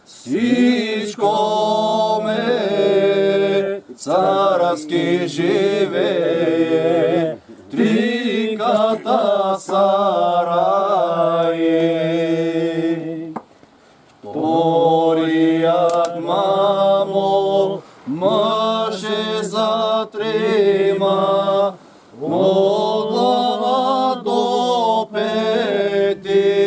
Всичкоме царски живее, триката сараи. Вторият мамо мъже за трима, от глава до пети.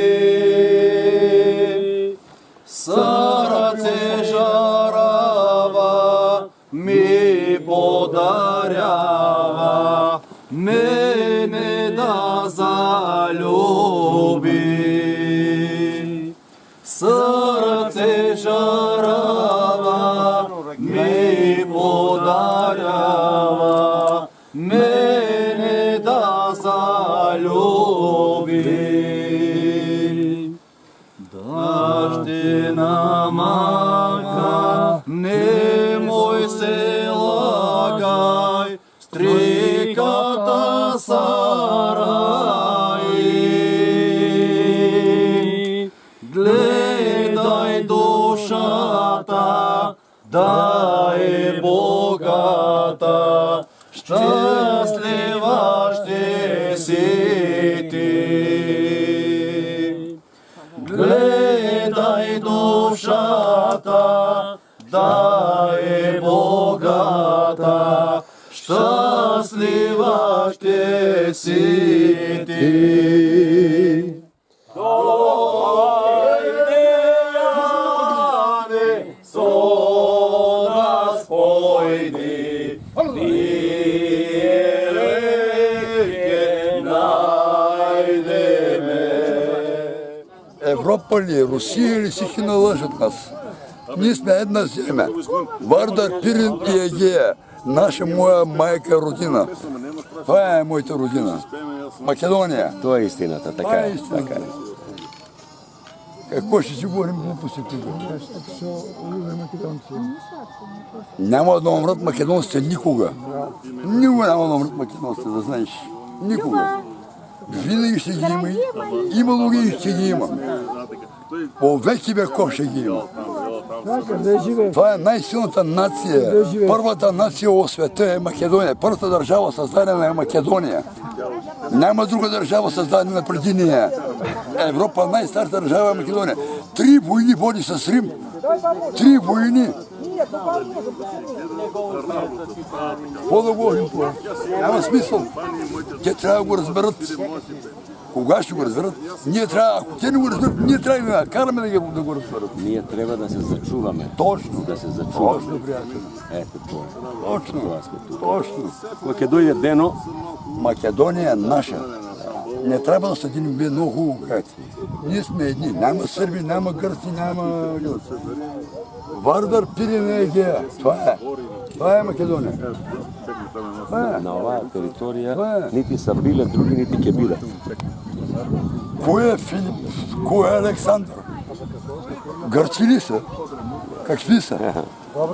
Сърце жарава ми подарява, мене да залюби. Сърце жарава ми подарява, мене да залюби. Дъждина мака, немой се лагай, стриката сараи. Гледай душата, да е богата, щастлива ще си ти. Гледай душата, да е богата, щастлива ще си ти. Дойде Яне, со нас пойди, ние леке найдеме. Европа ли, Русия ли всички налъжат нас? Ние сме една земя. Вардар, Пирин и Егея. Наша, моя майка родина. Това е моята родина. Македония. Това е истината, така е. Така е. Какво ще си говорим глупости тук? Няма да умрат македонците никога. Никога няма да умрат македонците, да знаеш. Никога. Винаги ще ги има. Имало ги и ще ги има. По веки веков ще ги има. Това е най-силната нация. Първата нация в света е Македония. Първата държава създадена е Македония. Няма друга държава създадена преди нея. Европа, най-старата държава е Македония. 3 войни води с Рим. 3 войни. Какво да говорим това? Няма смисъл. Те трябва да го разберат. Кога ще го разберат? Ние трябва, ако те не го разберат, ние трябва да караме да го разберат. Ние трябва да се зачуваме. Точно. Да се зачуваме. Точно, приятел. Ето това. Точно. Точно. Кога дойде дено, Македония е наша. Не трябва да съдим много хубаво как. Ние сме едни. Няма сърби, няма гърци, няма... Вардар, Пирин и Егея. Това е. Това е Македония. на оваа територија нити са биле други, нити ќе бидат. Кој е Филип? Кој е Александър? Гърци ли са? Какви са?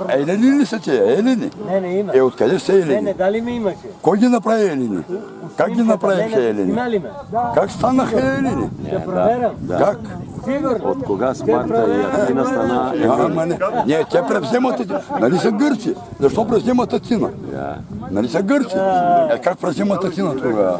Елени ли са те? Елени? Не, не има. Откъде са елени? Не, дали ми имаше? Кой ги направи елени? Как ги направиха елени? Има ли ме? Как станаха елени? Ще проверям. Как? Сигурно. От кога Спарта и Атина стана Ама не, те превземат Атина. Нали са гърци? Защо превземат Атина? Нали са гърци? Как превземат Атина тогава?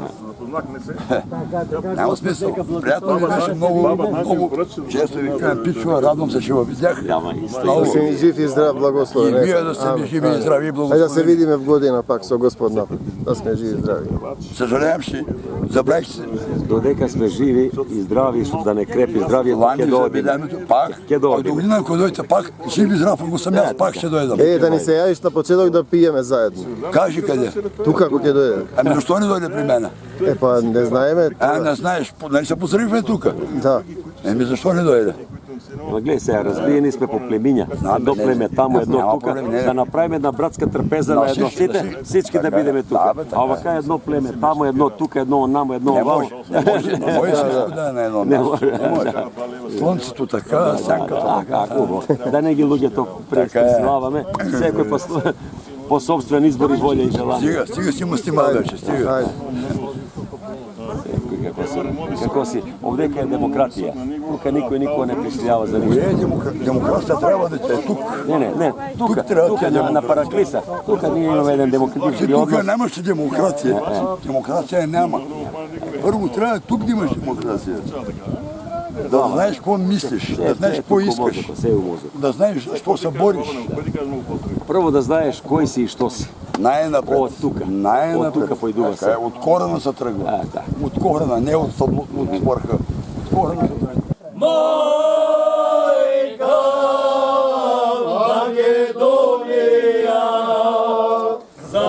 Няма смисъл. Приятно ми беше много често ви кажа, Пичова, радвам се, че го видях. Да си ми жив и здрав, благословен. И вие да сте ми живи и здрави и благословени. Хайде да се видиме в година пак со Господна, да сме живи и здрави. Съжалявам, че забравих се. Додека сме живи и здрави, да не крепи здравието, ќе дојдеме. Пак, Ќе дојдеме. до година, ако дойдете пак, живи и здрав, ако съм аз, пак ще дойдам. Да ни се јавиш на почеток да пиеме заедно. Кажи къде. Тук ако ќе дойде. Ами защо не дойде при мене? Па не знаеме. Не знаеш, нали се поздравихме тук? Да. Еми защо не дойде? Ама гледай сега, разбиени сме по племиња. Едно племе тамо, едно тука. Да направиме една братска трапеза на едно сите, всички да бидеме тука. А овака едно племе тамо, едно тука, едно намо, едно овамо. Не може всичко да е на едно място. Не може. Слънцето така, сянката така. Да не ги луѓето престеснуваме. Секој по собствен избор и волја и желание. Стига си му стима вече, стига. Како се Како си, овдека е демократија. Тука никој никого не присилјава за ништо. Демокрација треба да е тук. Не, тука на Параклиса. Тука ние имаме еден демократички Тука однос. немаше демокрација. Демокрација нема. Прво треба тук да имаш демокрација. Да знаеш какво мислиш, да знаеш какво искаш, Се у мозок. да знаеш што се бориш. Прво да знаеш кој си и што си. Најнапред. Од тука. Најнапред. Од тука поидува се. Од корена се тргва. Да. Од корена, не од врха. Од корена се тргва. Майка Македонија, За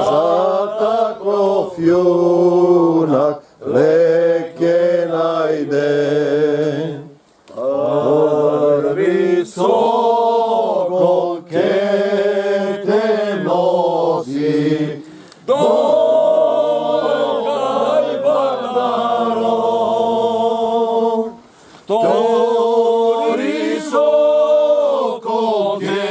таков јунак леке најде. први сокол ке те носи до крај Вардаров. Втори сокол ке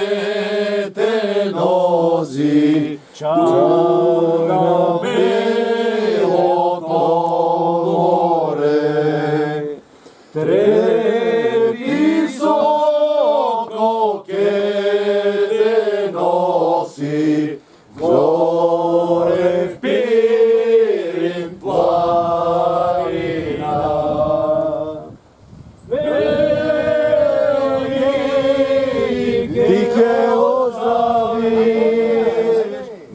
те носи на белото море. Трети сокол ке те носи горе Пирин планина. Ти ке оздравиш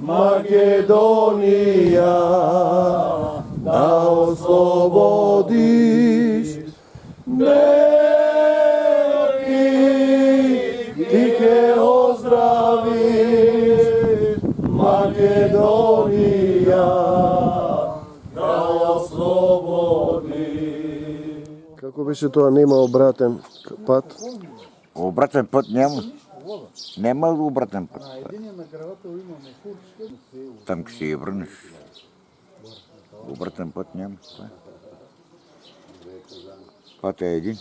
Македонија, да ослободиш Белки, ти ке оздравиш Македонија, да ослободиш. Како беше тоа, нема обратен пат? Обратен път няма. Нема обратен път. Там ке си ја врнеш. Обратен път няма. Пат е един.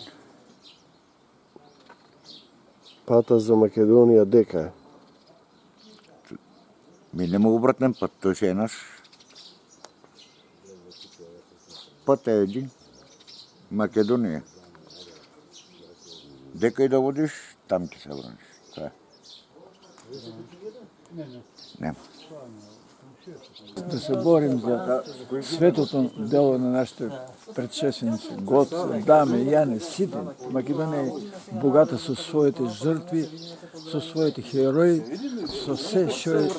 Пата за Македонија дека е? Ми нема обратен път, тој си е наш. Път е един. Македонија. Дека и да водиш, там ќе се врнеш. Тоа е. Нема. Да се борим за светото дело на нашите предшественици, Гоце, Даме, Јане, сите. Македонија е богата со своите жртви, со своите херои, со се што е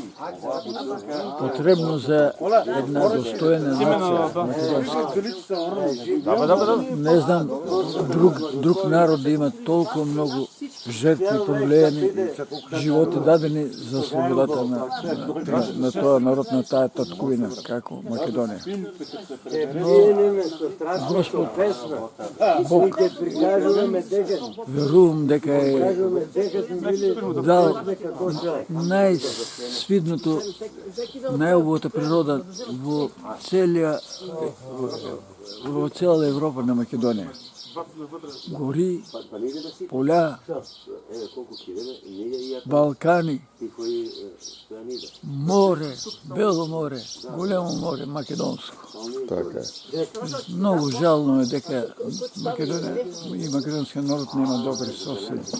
потребно за една достојна нација македонска. Не знам друг народ да има толку многу жртви, проблеми, животи дадени за слободата на тоа народ, на таа татковина, како Македонија. Господ Бог, верувам дека е дал најсвидното, најубавата природа во цела Европа на Македонија. Гори, поля, Балкани, море, Бело море, големо море, македонско. Така е. Многу жално е дека Македонија и македонскиот народ нема добри соседи.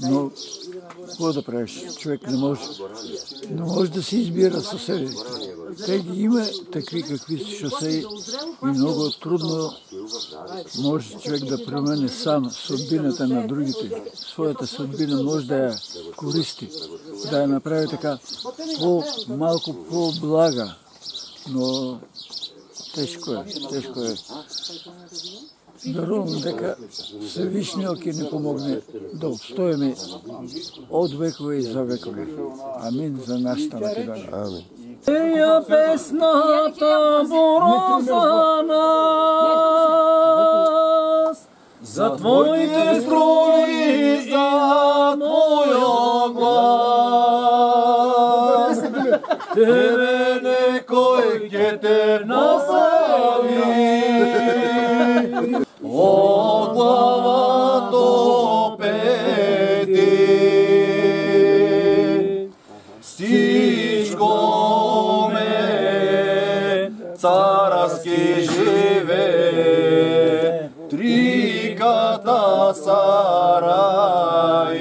Но какво да правиш? Човек не може да се избира съседите. Те ги има такви какви што се и много трудно може човек да промени сам судбината на другите. Своята судбина може да я користи, да я направи така малко по-блага, но тежко е. Верувам дека Всевишниот ќе ни помогне да обстоиме од векове и за векове. Амин за нашата Македонија. Амин. Еја песната боро за нас, за твоите строи, за твојот глас. Тебе некој ќе те наслави, од глава до пети. Всичко ме царски живе сараи.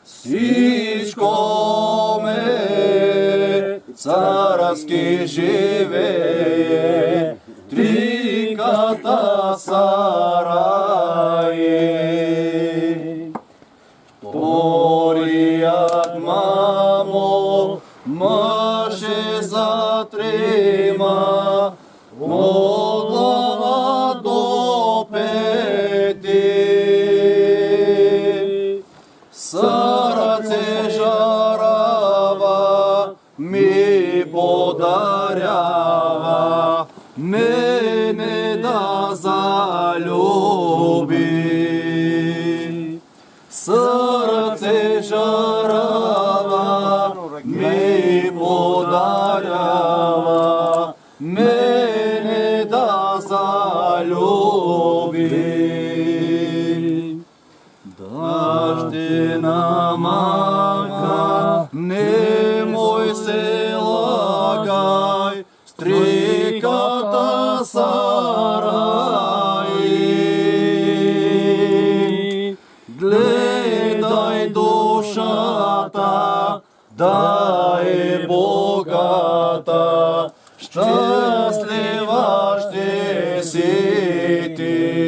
Всичко ме царски живее, триката сараи. Вторият мамо мъже за трима, от глава до пети. Сърце жарава ми подарява, мене да залюби. Сърце жарава ми подарява, мене да залюби. Дъждена мака, немой се лагай, стриката сараи. Гледай душата, да е богата, щастлива ще си ти.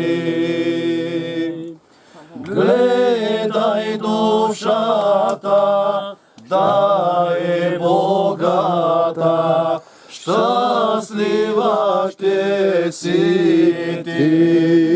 Гледай душата, да е богата, щастлива ще си ти.